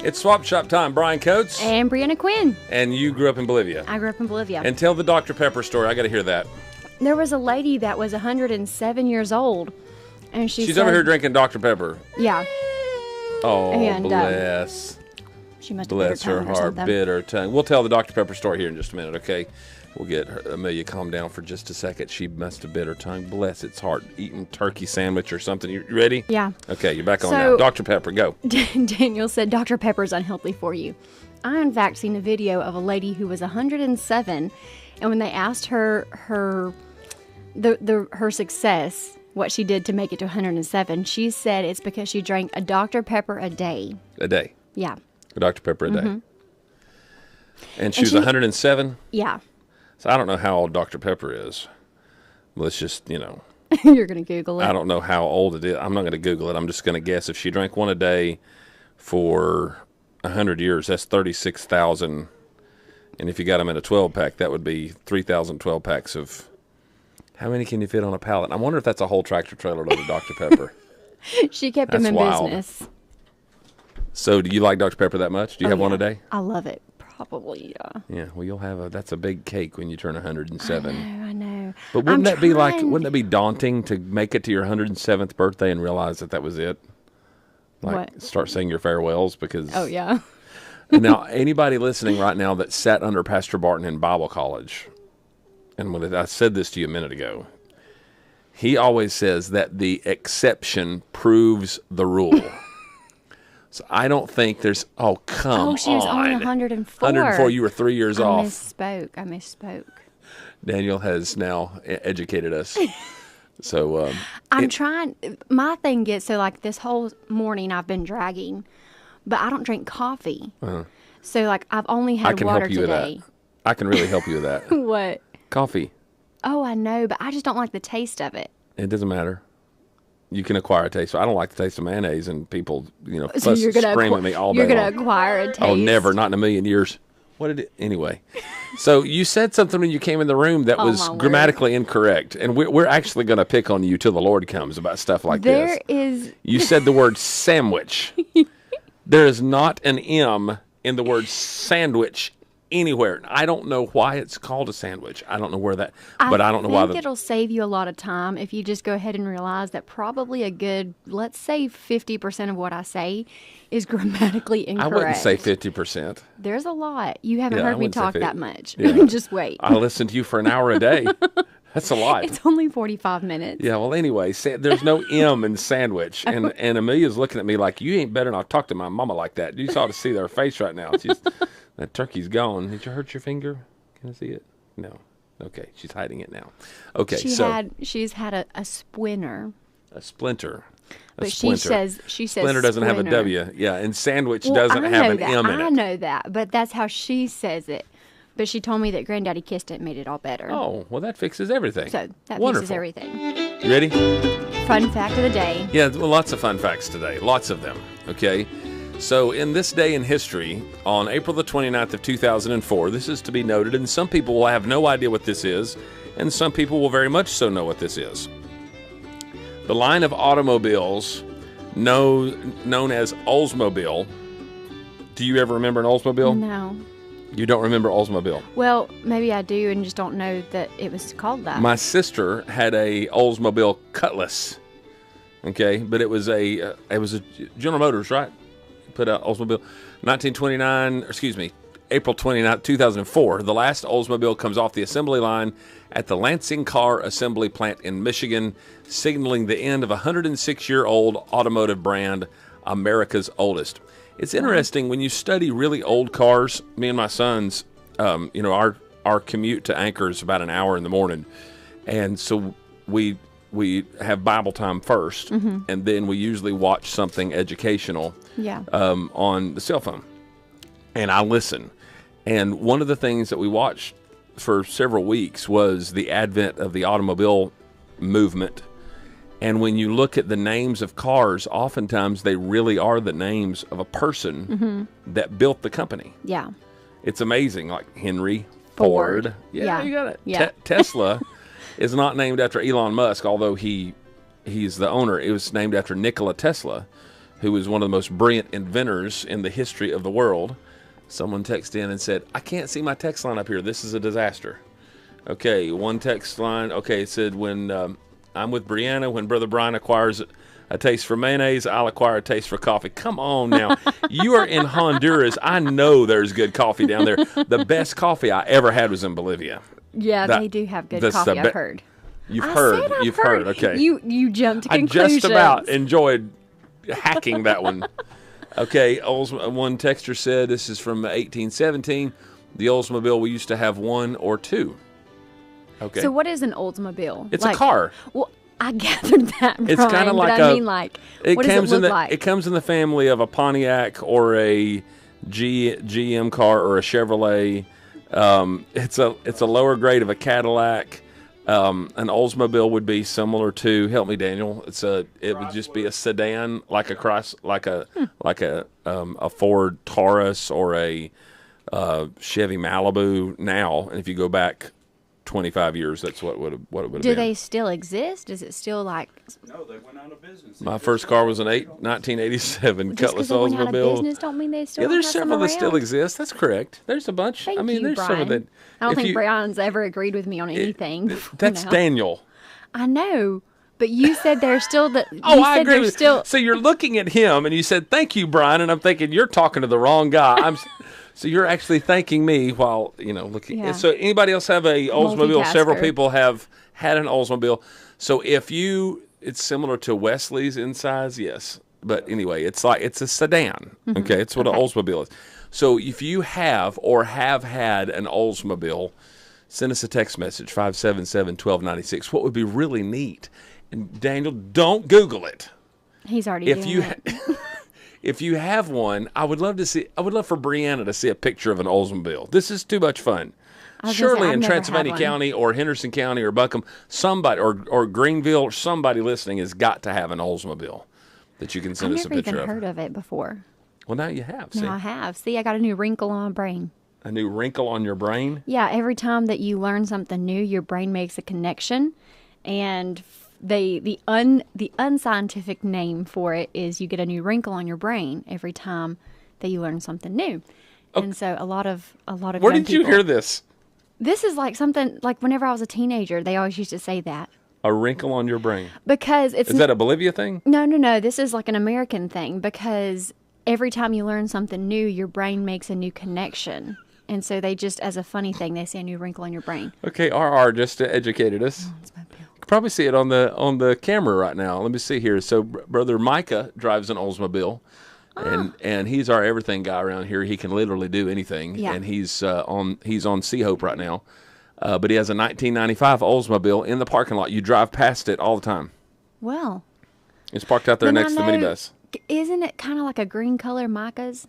It's Swap Shop time. Brian Coates. And Breanna Quinn. And you grew up in Bolivia. I grew up in Bolivia. And tell the Dr. Pepper story. I got to hear that. There was a lady that was 107 years old. And she's over here drinking Dr. Pepper. Yeah. Oh, and, bless. She must have bless her heart, bitter tongue. We'll tell the Dr. Pepper story here in just a minute, okay? We'll get Amelia calm down for just a second. She must have bit her tongue. Bless its heart. Eating turkey sandwich or something. You ready? Yeah. Okay, you're back on now. Dr. Pepper, go. Daniel said Dr. Pepper's unhealthy for you. I, in fact, seen a video of a lady who was 107, and when they asked her her success, what she did to make it to 107, she said it's because she drank a Dr. Pepper a day. A day? Yeah. A Dr. Pepper a day. And she was 107? Yeah. So I don't know how old Dr. Pepper is. Let's just, You're going to Google it. I don't know how old it is. I'm not going to Google it. I'm just going to guess if she drank one a day for 100 years, that's 36,000. And if you got them in a 12-pack, that would be 3,000 12-packs of... How many can you fit on a pallet? I wonder if that's a whole tractor trailer load of Dr. Pepper. She kept them in business. So do you like Dr. Pepper that much? Do you have one a day? I love it. Probably, yeah. Yeah, well, you'll have that's a big cake when you turn 107. I know. But wouldn't that be daunting to make it to your 107th birthday and realize that was it? Like, start saying your farewells because... Oh, yeah. Now, anybody listening right now that sat under Pastor Barton in Bible college, and when I said this to you a minute ago, he always says that the exception proves the rule. So I don't think there's... Oh, come on. Oh, she was only 104. 104, you were 3 years off. I misspoke. Daniel has now educated us. So I'm trying... My thing gets... So, like, this whole morning I've been dragging, but I don't drink coffee. So, like, I've only had water today. I can really help you with that. What? Coffee. Oh, I know, but I just don't like the taste of it. It doesn't matter. You can acquire a taste. I don't like the taste of mayonnaise, and people, so scream at me all day long. You're going to acquire a taste? Oh, never. Not in a million years. What did it... Anyway. So you said something when you came in the room that was grammatically incorrect, and we're actually going to pick on you till the Lord comes about stuff like this. You said the word sandwich. There is not an M in the word sandwich anywhere. I don't know why it's called a sandwich. I don't know where that, but I don't know why. I think it'll save you a lot of time if you just go ahead and realize that probably a good, let's say 50% of what I say is grammatically incorrect. I wouldn't say 50%. There's a lot. You haven't heard me talk that much. Yeah. Just wait. I listen to you for an hour a day. That's a lot. It's only 45 minutes. Yeah, well, anyway, there's no M in sandwich. And Amelia's looking at me like, you ain't better not talk to my mama like that. You ought to see their face right now. That turkey's gone. Did you hurt your finger? Can I see it? No. Okay, she's hiding it now. Okay, she's had a splinter. A splinter. But she says splinter doesn't have a W. Yeah, and sandwich doesn't have an M in it. I know that, but that's how she says it. But she told me that Granddaddy kissed it and made it all better. Oh, well, that fixes everything. So that fixes everything. You ready? Fun fact of the day. Yeah, well, lots of fun facts today. Lots of them, okay? So in this day in history, on April the 29th of 2004, this is to be noted, and some people will have no idea what this is, and some people will very much so know what this is. The line of automobiles known as Oldsmobile. Do you ever remember an Oldsmobile? No. You don't remember Oldsmobile? Well, maybe I do and just don't know that it was called that. My sister had a Oldsmobile Cutlass, okay? But it was a General Motors, right? Put out Oldsmobile. 1929, April 29, 2004. The last Oldsmobile comes off the assembly line at the Lansing Car Assembly Plant in Michigan, signaling the end of a 106-year-old automotive brand, America's oldest. It's interesting when you study really old cars. Me and my sons, our commute to Anchor is about an hour in the morning, and so we have Bible time first, and then we usually watch something educational on the cell phone, and I listen. And one of the things that we watched for several weeks was the advent of the automobile movement. And when you look at the names of cars, oftentimes they really are the names of a person that built the company. Yeah. It's amazing, like Henry Ford. Yeah, you got it. Yeah. Tesla is not named after Elon Musk, although he's the owner. It was named after Nikola Tesla, who was one of the most brilliant inventors in the history of the world. Someone texted in and said, I can't see my text line up here. This is a disaster. Okay, one text line. Okay, it said, when I'm with Breanna, when Brother Brian acquires a taste for mayonnaise, I'll acquire a taste for coffee. Come on now. You are in Honduras. I know there's good coffee down there. The best coffee I ever had was in Bolivia. Yeah, they do have good coffee, I've heard. You've heard. Okay. You jumped to conclusions. I just about enjoyed hacking that one. Okay, one texter said, this is from 1817, the Oldsmobile, we used to have one or two. Okay. So what is an Oldsmobile? It's a car. Well, I gathered that, Brian, it's kind of like what does it look like? It comes in the family of a Pontiac or a GM car or a Chevrolet. It's a lower grade of a Cadillac. An Oldsmobile would be similar to, help me, Daniel. It would just be a sedan, like a Ford Taurus or a Chevy Malibu now. And if you go back 25 years, that's what it would have been. Do they still exist? Is it still like? No, they went out of business. My first car was an 1987 Cutlass Oldsmobile. Just because they went out of business don't mean they still. Yeah, there's have several some that still exist. That's correct. There's a bunch. Thank there's Brian. some of that. I don't think Brian's ever agreed with me on anything. That's Daniel. I know, but you said there's still the. I agree. So you're looking at him and you said, "Thank you, Brian," and I'm thinking you're talking to the wrong guy. So you're actually thanking me while looking. Yeah. So anybody else have a Oldsmobile? Several people have had an Oldsmobile. So it's similar to Wesley's in size, yes. But anyway, it's a sedan. Okay, it's what an Oldsmobile is. So if you have or have had an Oldsmobile, send us a text message 577-1296. What would be really neat? And Daniel, don't Google it. He's already doing it. If you have one, I would love for Breanna to see a picture of an Oldsmobile. This is too much fun. Surely in Transylvania County or Henderson County or Buncombe, somebody or Greenville, somebody listening has got to have an Oldsmobile that you can send us a picture of. I've never even heard of it before. Well, now you have. Now I have. See, I got a new wrinkle on my brain. A new wrinkle on your brain? Yeah, every time that you learn something new, your brain makes a connection, and the unscientific name for it is you get a new wrinkle on your brain every time that you learn something new. Okay. And so a lot of Where did you hear this? This is like something like whenever I was a teenager, they always used to say that. A wrinkle on your brain. Because is that a Bolivia thing? No. This is like an American thing because every time you learn something new, your brain makes a new connection. And so they just, as a funny thing, they say a new wrinkle on your brain. Okay, RR just educated us. Oh, it's my bill. You can probably see it on the camera right now. Let me see here. So Brother Micah drives an Oldsmobile, and he's our everything guy around here. He can literally do anything, and he's on Sea Hope right now. But he has a 1995 Oldsmobile in the parking lot. You drive past it all the time. Well, it's parked out there next to the minibus. Isn't it kind of like a green color Micah's?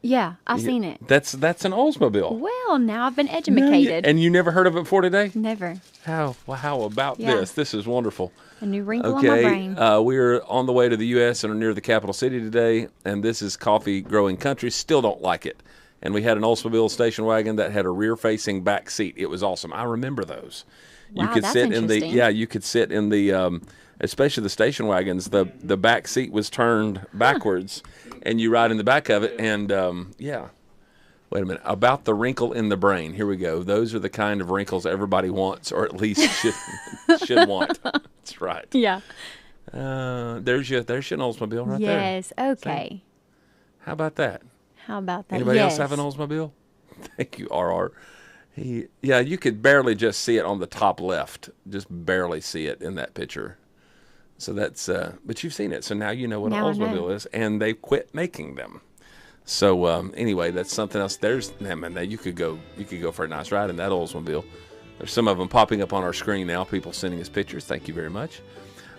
Yeah, I've seen it. That's an Oldsmobile. Well, now I've been educated. And you never heard of it before today? Never. How about this? This is wonderful. A new wrinkle on my brain. We're on the way to the U.S. and are near the capital city today, and this is coffee growing country. Still don't like it. And we had an Oldsmobile station wagon that had a rear-facing back seat. It was awesome. I remember those. Wow, that's interesting. You could sit in the especially the station wagons. The back seat was turned backwards, and you ride in the back of it. And wait a minute, about the wrinkle in the brain. Here we go. Those are the kind of wrinkles everybody wants, or at least should want. That's right. Yeah. There's your Oldsmobile right there. Yes. Okay. See? How about that? Anybody else have an Oldsmobile? Thank you, RR. You could barely just see it on the top left. Just barely see it in that picture. So that's, but you've seen it. So now you know what an Oldsmobile is, and they quit making them. So anyway, that's something else. You could go for a nice ride in that Oldsmobile. There's some of them popping up on our screen now. People sending us pictures. Thank you very much.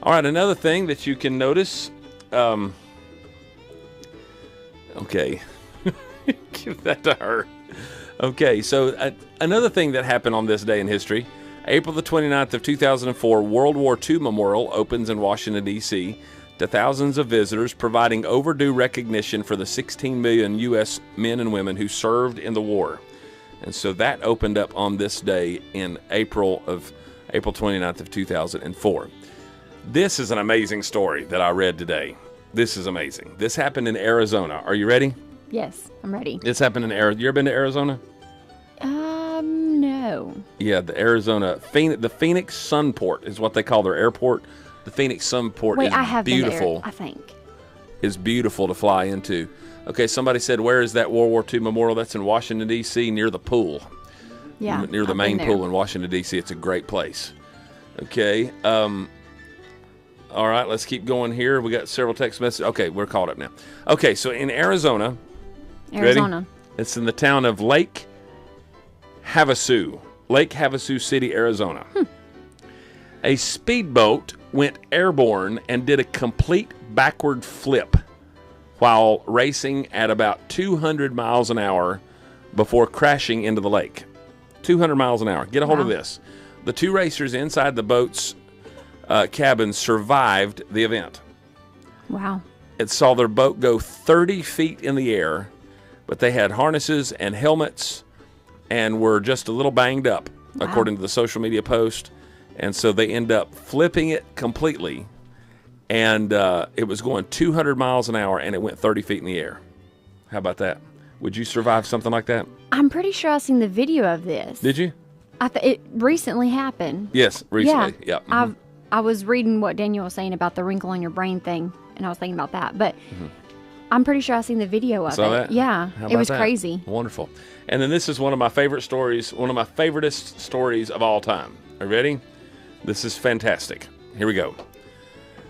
All right, another thing that you can notice. Okay. Give that to her. Okay, so another thing that happened on this day in history, April the 29th of 2004, World War II Memorial opens in Washington, D.C. to thousands of visitors, providing overdue recognition for the 16 million U.S. men and women who served in the war. And so that opened up on this day in April 29th of 2004. This is an amazing story that I read today. This is amazing. This happened in Arizona. Are you ready? Yes, I'm ready. This happened in Arizona. You ever been to Arizona? No. Yeah, the Phoenix Sunport is what they call their airport. The Phoenix Sunport Wait, is I have beautiful. been there, I think. Is beautiful to fly into. Okay, somebody said, where is that World War II memorial? That's in Washington, D.C., near the pool. Yeah. Near the I've main been there. pool in Washington, D.C. It's a great place. Okay. All right, let's keep going here. We got several text messages. Okay, we're caught up now. Okay, so in Arizona. Arizona. Ready? It's in the town of Lake Havasu. Lake Havasu City, Arizona. A speedboat went airborne and did a complete backward flip while racing at about 200 miles an hour before crashing into the lake. 200 miles an hour. Get a hold of this. The two racers inside the boat's cabin survived the event. Wow. It saw their boat go 30 feet in the air, but they had harnesses and helmets and were just a little banged up, according to the social media post. And so they end up flipping it completely. And it was going 200 miles an hour, and it went 30 feet in the air. How about that? Would you survive something like that? I'm pretty sure I've seen the video of this. Did you? It recently happened. Yes, recently. Yeah. I was reading what Daniel was saying about the wrinkle in your brain thing, and I was thinking about that. But I'm pretty sure I've seen the video of Saw it. that? Yeah, How it about was that? crazy. Wonderful. And then this is one of my favorite stories, one of my favoriteest stories of all time. Are you ready? This is fantastic. Here we go.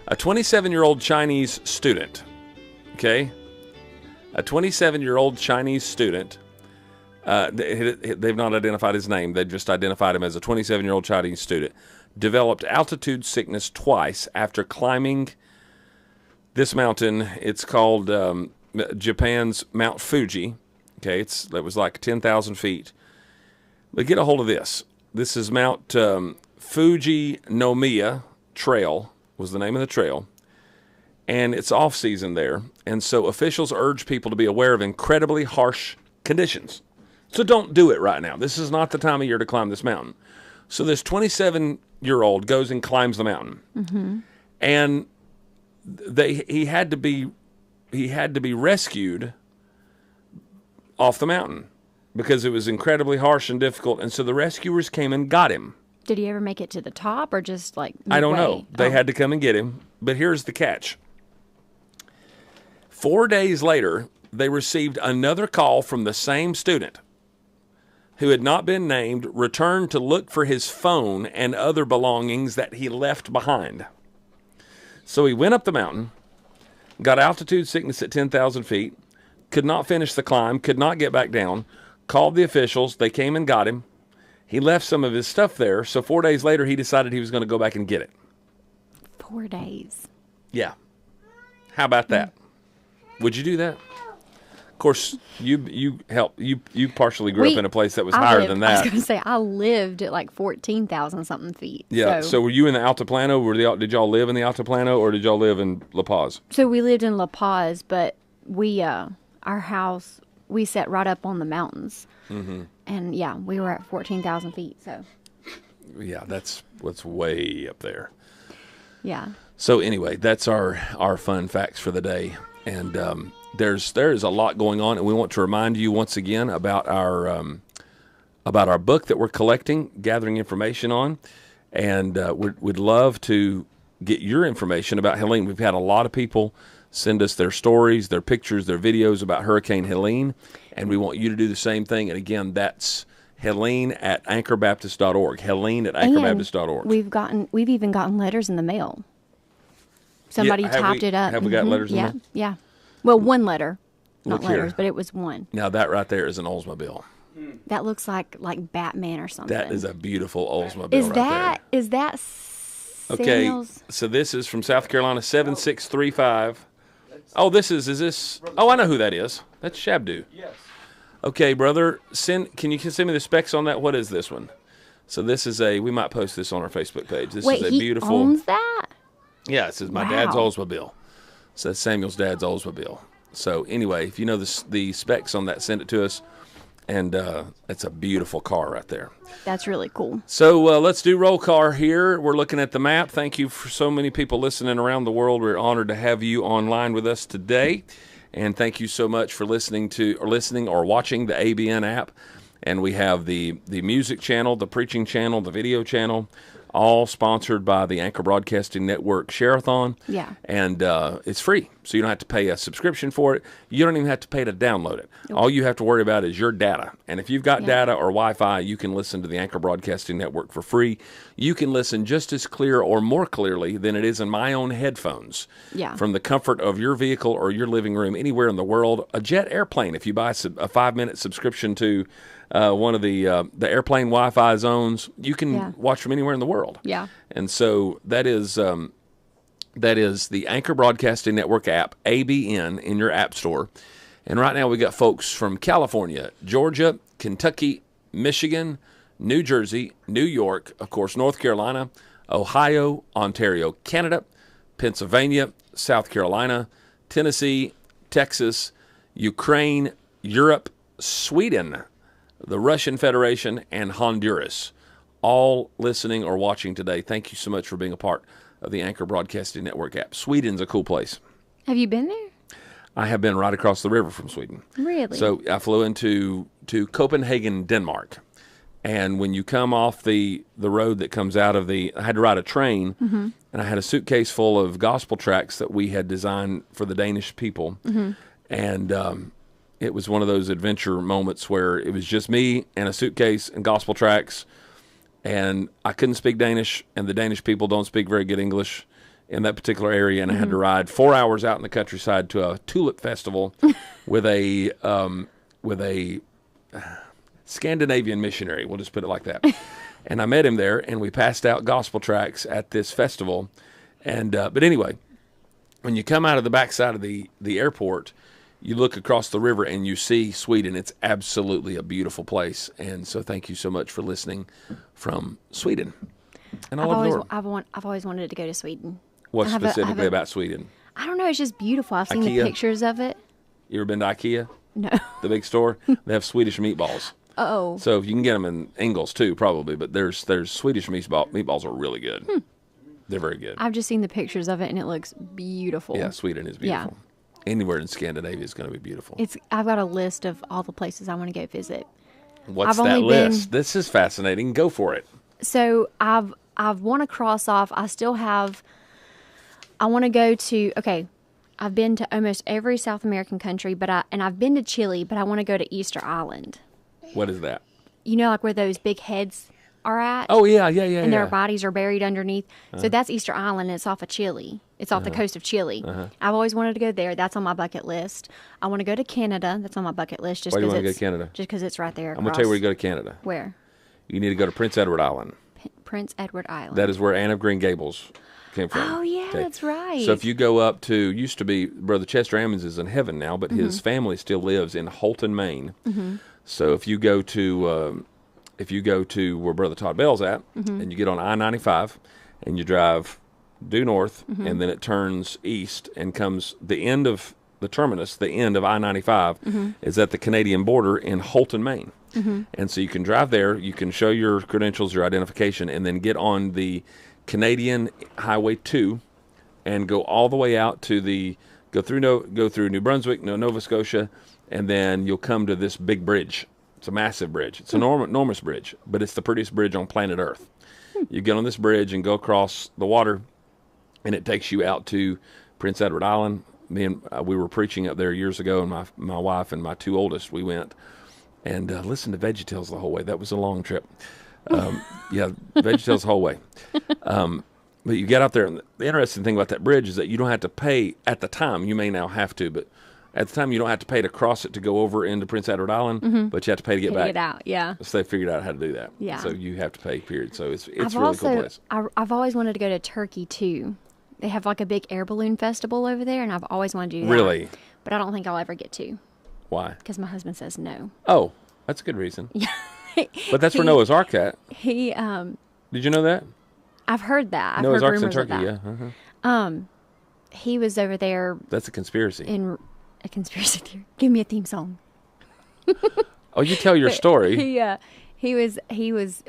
A 27-year-old Chinese student, okay? A 27-year-old Chinese student, they've not identified his name, they've just identified him as a 27-year-old Chinese student, developed altitude sickness twice after climbing this mountain. It's called Japan's Mount Fuji. Okay, it was like 10,000 feet. But get a hold of this. This is Mount Fuji Nomiya Trail was the name of the trail. And it's off-season there. And so officials urge people to be aware of incredibly harsh conditions. So don't do it right now. This is not the time of year to climb this mountain. So this 27-year-old goes and climbs the mountain. Mm-hmm. And he had to be rescued off the mountain because it was incredibly harsh and difficult. And so the rescuers came and got him. Did he ever make it to the top or just like midway? I don't know. They had to come and get him. But here's the catch. 4 days later, they received another call from the same student who had not been named, returned to look for his phone and other belongings that he left behind. So he went up the mountain, got altitude sickness at 10,000 feet, could not finish the climb, could not get back down, called the officials. They came and got him. He left some of his stuff there. So 4 days later, he decided he was going to go back and get it. 4 days. Yeah. How about that? Would you do that? Of course, you partially grew up in a place that was higher than I was that. going to say, I lived at like 14,000 something feet. Yeah. So were you in the Altiplano? Did y'all live in the Altiplano or did y'all live in La Paz? So we lived in La Paz, but our house, we sat right up on the mountains. Mm-hmm. And yeah, we were at 14,000 feet. So. Yeah, that's what's way up there. Yeah. So anyway, that's our fun facts for the day. And there is a lot going on, and we want to remind you once again about our book that we're collecting, gathering information on, and we'd love to get your information about Helene. We've had a lot of people send us their stories, their pictures, their videos about Hurricane Helene, and we want you to do the same thing. And again, that's Helene at anchorbaptist.org. Helene at anchorbaptist.org. We've even gotten letters in the mail. Somebody typed it up. Have we got letters in yeah, there? Yeah. Well, one letter. Not Look here. letters, but it was one. Now that right there is an Oldsmobile. That looks like Batman or something. That is a beautiful Oldsmobile Is that Okay, Samuel's? so this is from South Carolina, 7635. Oh, is this? Oh, I know who that is. That's Shabdu. Yes. Okay, brother, can you send me the specs on that? What is this one? So this is we might post this on our Facebook page. This Wait, is a he beautiful. owns that? Yeah, it says my dad's Oldsmobile. So that's Samuel's dad's Oldsmobile. So anyway, if you know the specs on that, send it to us. And it's a beautiful car right there. That's really cool. So let's do roll call here. We're looking at the map. Thank you for so many people listening around the world. We're honored to have you online with us today. And thank you so much for listening or watching the ABN app. And we have the music channel, the preaching channel, the video channel, all sponsored by the Anchor Broadcasting Network Share-a-thon. Yeah. And it's free, so you don't have to pay a subscription for it. You don't even have to pay to download it. Nope. All you have to worry about is your data. And if you've got data or Wi-Fi, you can listen to the Anchor Broadcasting Network for free. You can listen just as clear or more clearly than it is in my own headphones. Yeah. From the comfort of your vehicle or your living room anywhere in the world. A jet airplane, if you buy a 5-minute subscription to one of the airplane Wi-Fi zones, you can watch from anywhere in the world. Yeah. And so that is the Anchor Broadcasting Network app, ABN, in your app store. And right now we got folks from California, Georgia, Kentucky, Michigan, New Jersey, New York, of course, North Carolina, Ohio, Ontario, Canada, Pennsylvania, South Carolina, Tennessee, Texas, Ukraine, Europe, Sweden, the Russian Federation, and Honduras, all listening or watching today. Thank you so much for being a part of the Anchor Broadcasting Network app. Sweden's a cool place. Have you been there? I have been right across the river from Sweden. Really? So I flew into Copenhagen, Denmark. And when you come off the road that comes out of I had to ride a train, and I had a suitcase full of gospel tracts that we had designed for the Danish people. And it was one of those adventure moments where it was just me and a suitcase and gospel tracts, and I couldn't speak Danish, and the Danish people don't speak very good English in that particular area, and I had to ride 4 hours out in the countryside to a tulip festival with a Scandinavian missionary. We'll just put it like that. And I met him there, and we passed out gospel tracts at this festival. And but anyway, when you come out of the backside of the airport, you look across the river and you see Sweden. It's absolutely a beautiful place. And so thank you so much for listening from Sweden. And I love the Lord. I've always wanted to go to Sweden. What specifically about Sweden? I don't know. It's just beautiful. I've seen IKEA? the pictures of it. You ever been to IKEA? No. The big store? They have Swedish meatballs. Oh. So you can get them in Ingles too, probably. But there's Swedish meatballs are really good. They're very good. I've just seen the pictures of it, and it looks beautiful. Yeah, Sweden is beautiful. Anywhere in Scandinavia is going to be beautiful. I've got a list of all the places I want to go visit. What's that list? This is fascinating. Go for it. So I've want to cross off. I want to go to. Okay, I've been to almost every South American country, and I've been to Chile, but I want to go to Easter Island. What is that? You know, like where those big heads are at? Oh, yeah. And their bodies are buried underneath. So that's Easter Island, and it's off of Chile. It's off the coast of Chile. I've always wanted to go there. That's on my bucket list. I want to go to Canada. That's on my bucket list. Why do you want to go to Canada? Just because it's right there. I'm going to tell you where you go to Canada. Where? You need to go to Prince Edward Island. Prince Edward Island. That is where Anne of Green Gables came from. Oh, yeah, that's right. So if you go up to, used to be, Brother Chester Ammons is in heaven now, but his family still lives in Holton, Maine. So if you go to where Brother Todd Bell's at, and you get on I-95, and you drive due north, and then it turns east and comes the end of the terminus, the end of I-95, is at the Canadian border in Holton, Maine. And so you can drive there, you can show your credentials, your identification, and then get on the Canadian Highway 2 and go all the way out to go through New Brunswick, Nova Scotia, and then you'll come to this big bridge. It's a massive bridge. It's an enormous bridge, but it's the prettiest bridge on planet Earth. You get on this bridge and go across the water, and it takes you out to Prince Edward Island. We were preaching up there years ago, and my wife and my two oldest, we went and listened to VeggieTales the whole way. That was a long trip. VeggieTales the whole way. But you get out there, and the interesting thing about that bridge is that you don't have to pay at the time. You may now have to, but at the time you don't have to pay to cross it to go over into Prince Edward Island, but you have to pay to get back. Get out, yeah. So they figured out how to do that. Yeah. So you have to pay, period. So it's a really cool place. I've always wanted to go to Turkey, too. They have like a big air balloon festival over there, and I've always wanted to do that. Really? But I don't think I'll ever get to. Why? Because my husband says no. Oh, that's a good reason. Yeah. But that's where Noah's Ark at. He, Did you know that? I've heard that. Noah's I've heard Ark's in rumors Turkey, of that. yeah. He was over there That's a conspiracy. in a conspiracy theory. Give me a theme song. Oh, you tell your story. He was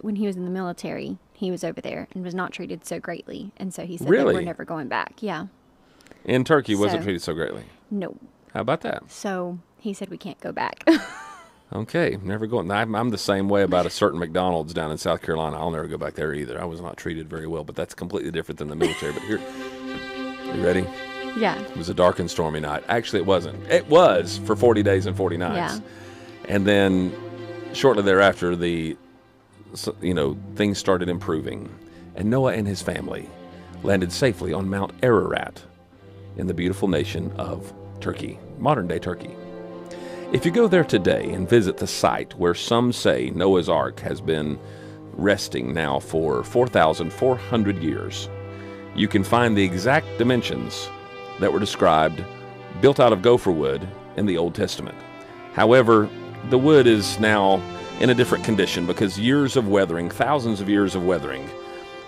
when he was in the military. He was over there and was not treated so greatly, and so he said Really? that we're never going back. Yeah. In Turkey, wasn't So- treated so greatly. No. How about that? So he said we can't go back. Okay, never going. I'm the same way about a certain McDonald's down in South Carolina. I'll never go back there either. I was not treated very well, but that's completely different than the military. But here, you ready? Yeah. It was a dark and stormy night. Actually, it wasn't. It was for 40 days and 40 nights. Yeah. And then shortly thereafter, things started improving, and Noah and his family landed safely on Mount Ararat in the beautiful nation of Turkey, modern-day Turkey. If you go there today and visit the site where some say Noah's Ark has been resting now for 4,400 years, you can find the exact dimensions that were described, built out of gopher wood in the Old Testament. However, the wood is now in a different condition because years of weathering, thousands of years of weathering,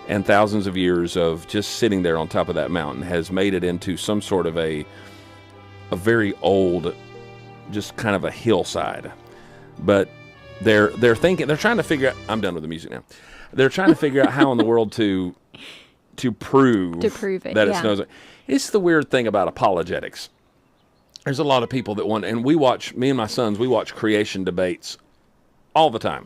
and thousands of years of just sitting there on top of that mountain has made it into some sort of a very old, just kind of a hillside. But they're trying to figure out, I'm done with the music now. They're trying to figure out how in the world to prove it, that yeah. it's Noah's Ark. It's the weird thing about apologetics. There's a lot of people that want, and me and my sons, we watch creation debates all the time.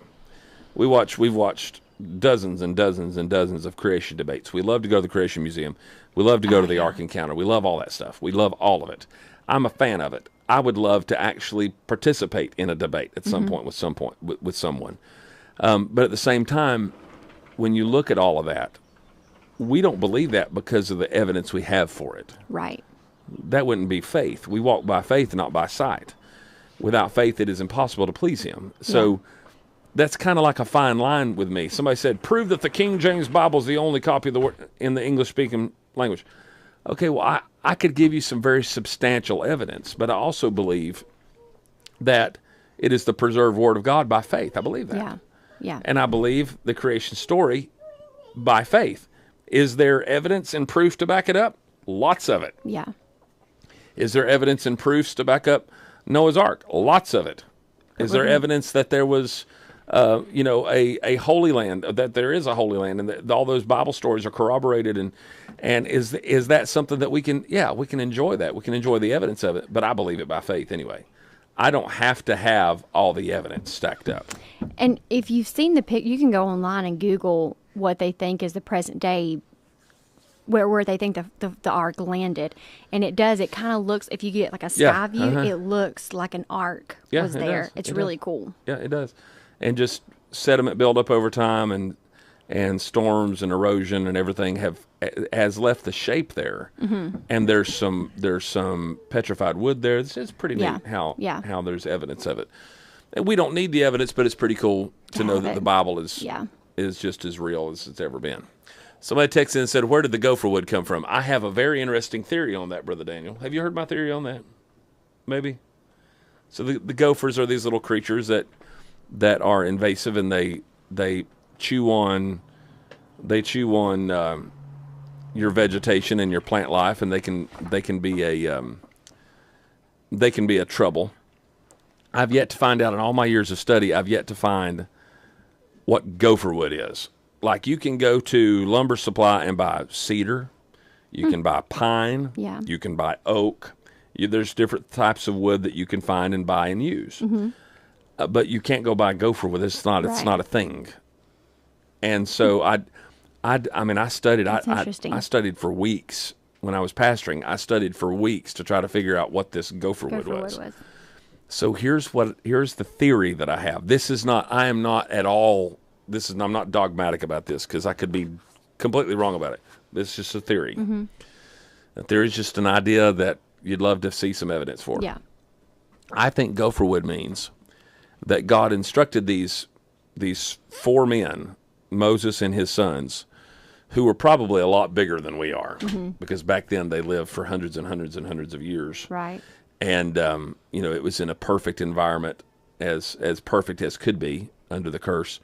We've watched dozens and dozens and dozens of creation debates. We love to go to the Creation Museum. We love to go to the Ark Encounter. We love all that stuff. We love all of it. I'm a fan of it. I would love to actually participate in a debate at some point with someone. But at the same time, when you look at all of that, we don't believe that because of the evidence we have for it. Right. That wouldn't be faith. We walk by faith, not by sight. Without faith, it is impossible to please Him. So that's kind of like a fine line with me. Somebody said, prove that the King James Bible is the only copy of the word in the English-speaking language. Okay, well, I could give you some very substantial evidence, but I also believe that it is the preserved Word of God by faith. I believe that. Yeah. Yeah. And I believe the creation story by faith. Is there evidence and proof to back it up? Lots of it. Yeah. Is there evidence and proofs to back up Noah's Ark? Lots of it. Is there evidence that there was, a holy land, that there is a holy land, and that all those Bible stories are corroborated? And is that something that we can enjoy that. We can enjoy the evidence of it, but I believe it by faith anyway. I don't have to have all the evidence stacked up. And if you've seen the pic, you can go online and Google what they think is the present day, where they think the ark landed. And it kind of looks, if you get like a sky view, it looks like an ark was there. It's really cool. Yeah, it does. And just sediment buildup over time and storms and erosion and everything has left the shape there. Mm-hmm. And there's some petrified wood there. It's pretty neat how there's evidence of it. And we don't need the evidence, but it's pretty cool to know that the Bible is just as real as it's ever been. Somebody texted in and said, where did the gopher wood come from? I have a very interesting theory on that, Brother Daniel. Have you heard my theory on that? Maybe? So the gophers are these little creatures that are invasive, and they chew on your vegetation and your plant life, and they can be a trouble. I've yet to find out in all my years of study. I've yet to find what gopher wood is. Like, you can go to Lumber Supply and buy cedar. You can buy pine. Yeah. You can buy oak. There's different types of wood that you can find and buy and use. Mm-hmm. But you can't go buy gopher wood. It's not a thing. And so I studied. I studied for weeks when I was pastoring. I studied for weeks to try to figure out what this gopher wood was. So here's the theory that I have. I'm not dogmatic about this because I could be completely wrong about it. This is just a theory. Mm-hmm. A theory is just an idea that you'd love to see some evidence for. Yeah. I think gopher wood means that God instructed these four men, Moses and his sons, who were probably a lot bigger than we are, because back then they lived for hundreds and hundreds and hundreds of years. Right. And it was in a perfect environment, as perfect as could be under the curse.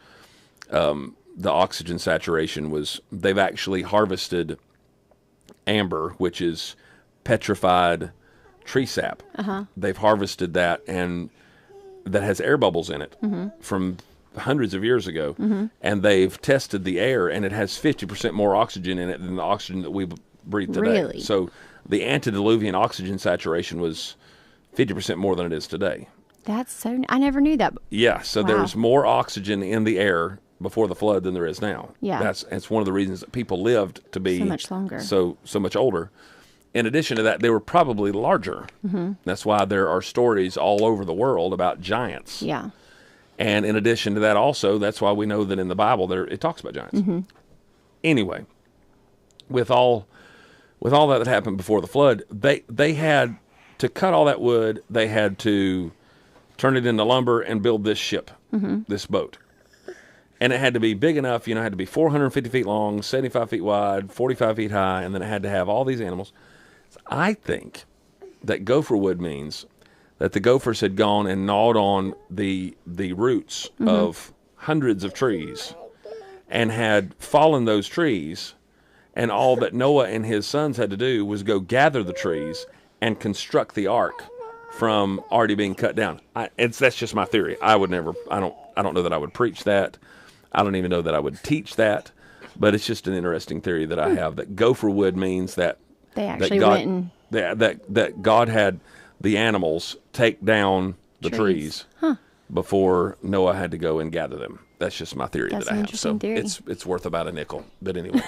The oxygen saturation they've actually harvested amber, which is petrified tree sap. Uh-huh. They've harvested that, and that has air bubbles in it from hundreds of years ago, and they've tested the air, and it has 50% more oxygen in it than the oxygen that we breathe today. Really? So the antediluvian oxygen saturation was 50% more than it is today. That's so. I never knew that. Yeah, so Wow. there's more oxygen in the air before the flood than there is now. Yeah. It's one of the reasons that people lived to be So much longer. so much older. In addition to that, they were probably larger. That's why there are stories all over the world about giants. Yeah. And in addition to that, also, that's why we know that in the Bible it talks about giants. Anyway, with all that happened before the flood, they had to cut all that wood. They had to turn it into lumber and build this ship, this boat. And it had to be big enough, it had to be 450 feet long, 75 feet wide, 45 feet high, and then it had to have all these animals. I think that gopher wood means that the gophers had gone and gnawed on the roots of hundreds of trees and had fallen those trees, and all that Noah and his sons had to do was go gather the trees and construct the ark from already being cut down. That's just my theory. I would never. I don't know that I would preach that. I don't even know that I would teach that. But it's just an interesting theory that I have, that gopher wood means that They actually God, went and that God had the animals take down the trees before Noah had to go and gather them. That's just my theory That's that I an have. So interesting theory. it's worth about a nickel. But anyway.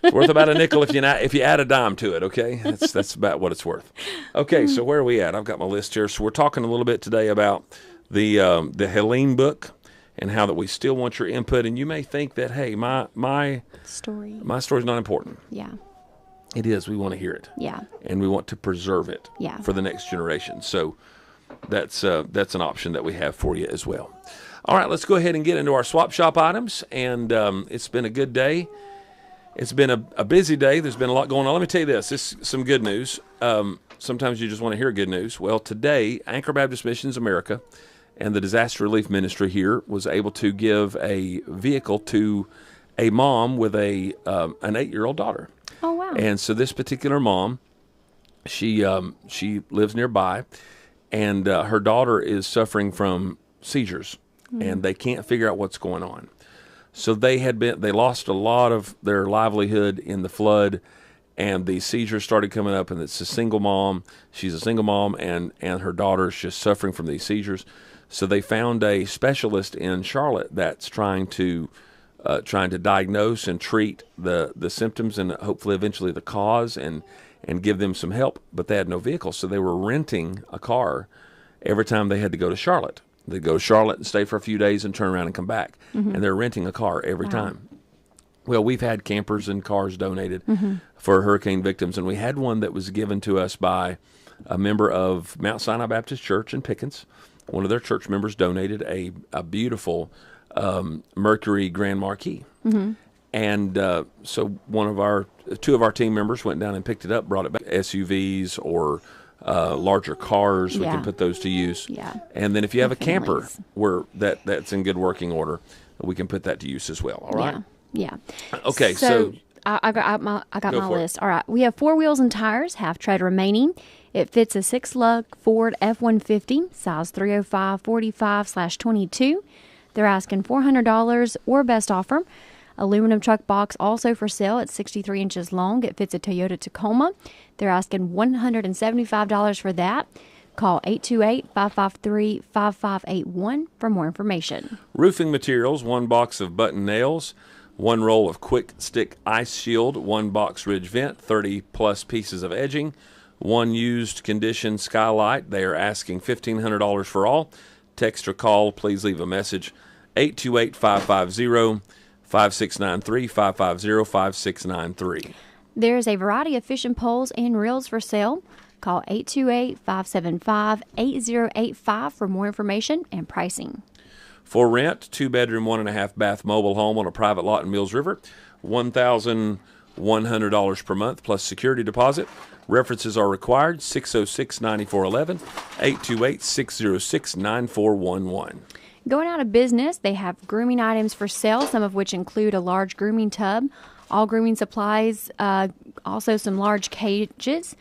It's worth about a nickel if you add a dime to it, okay? That's about what it's worth. Okay, so where are we at? I've got my list here. So we're talking a little bit today about the Helene book and how that we still want your input. And you may think that, hey, my story. story's not important. Yeah. It is. We want to hear it. Yeah. And we want to preserve it Yeah. for the next generation. So that's an option that we have for you as well. All right, let's go ahead and get into our swap shop items. And it's been a good day. It's been a busy day. There's been a lot going on. Let me tell you this. This is some good news. Sometimes you just want to hear good news. Well, today, Anchor Baptist Missions America and the Disaster Relief Ministry here was able to give a vehicle to a mom with an 8-year-old daughter. Oh, wow. And so this particular mom, she lives nearby, and her daughter is suffering from seizures, and they can't figure out what's going on. So they lost a lot of their livelihood in the flood, and the seizures started coming up, and it's a single mom. She's a single mom, and her daughter's just suffering from these seizures. So they found a specialist in Charlotte that's trying to diagnose and treat the symptoms and hopefully eventually the cause and give them some help. But they had no vehicle, so they were renting a car every time they had to go to Charlotte. They'd go to Charlotte and stay for a few days and turn around and come back. And they're renting a car every time. Well, we've had campers and cars donated for hurricane victims, and we had one that was given to us by a member of Mount Sinai Baptist Church in Pickens. One of their church members donated a beautiful Mercury Grand Marquis. And so two of our team members went down and picked it up, brought it back. SUVs or larger cars, we Yeah. can put those to use. Yeah. And then if you have a For camper families. where that's in good working order, we can put that to use as well. All right. Yeah. Okay, so I got my Go for it. list. All right. We have 4 wheels and tires, half tread remaining. It fits a 6-lug Ford F-150, size 305/45/22. They're asking $400 or best offer. Aluminum truck box also for sale at 63 inches long. It fits a Toyota Tacoma. They're asking $175 for that. Call 828-553-5581 for more information. roofing materials, 1 box of button nails, 1 roll of quick stick ice shield, 1 box ridge vent, 30 plus pieces of edging, 1 used condition skylight. They are asking $1,500 for all. Text or call, please leave a message, 828-550-5693, 550-5693. There's a variety of fishing poles and reels for sale. Call 828-575-8085 for more information and pricing. For rent, 2-bedroom, 1.5-bath mobile home on a private lot in Mills River, $1,100 per month plus security deposit. References are required, 606-9411, 828-606-9411. Going out of business, they have grooming items for sale, some of which include a large grooming tub, all grooming supplies, also some large cages.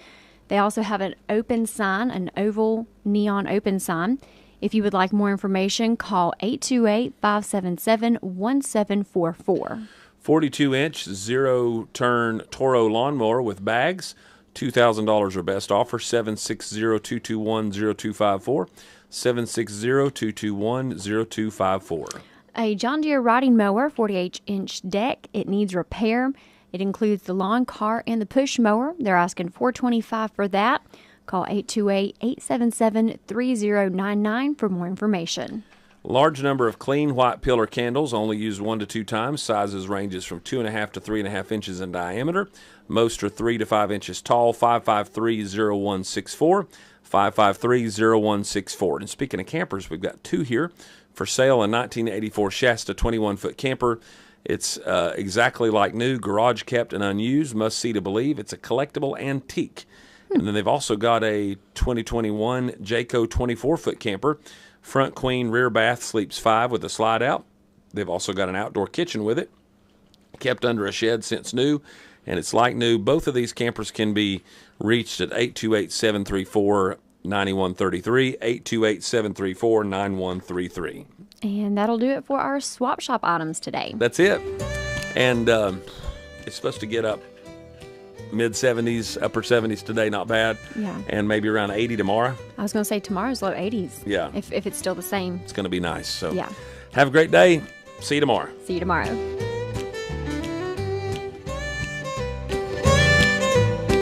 They also have an open sign, an oval neon open sign. If you would like more information, call 828-577-1744. 42-inch zero-turn Toro lawnmower with bags, $2,000 or best offer, 760-221-0254, 760-221-0254. A John Deere riding mower, 48-inch deck. It needs repair. It includes the lawn, car, and the push mower. They're asking $425 for that. Call 828-877-3099 for more information. Large number of clean white pillar candles, only used 1 to 2 times. Sizes ranges from 2.5 to 3.5 inches in diameter. Most are 3 to 5 inches tall. 553-0164. 553-0164. And speaking of campers, we've got 2 here for sale. A 1984 Shasta 21-foot camper. It's exactly like new, garage kept and unused. Must see to believe. It's a collectible antique. And then they've also got a 2021 Jayco 24-foot camper. Front queen, rear bath, sleeps 5 with a slide out. They've also got an outdoor kitchen with it. Kept under a shed since new, and it's like new. Both of these campers can be reached at 828-734-9133, 828-734-9133. And that'll do it for our swap shop items today. That's it. And it's supposed to get up mid-70s, upper 70s today, not bad. Yeah. And maybe around 80 tomorrow. I was going to say tomorrow's low 80s. Yeah. If it's still the same. It's going to be nice. So Yeah. have a great day. See you tomorrow. See you tomorrow.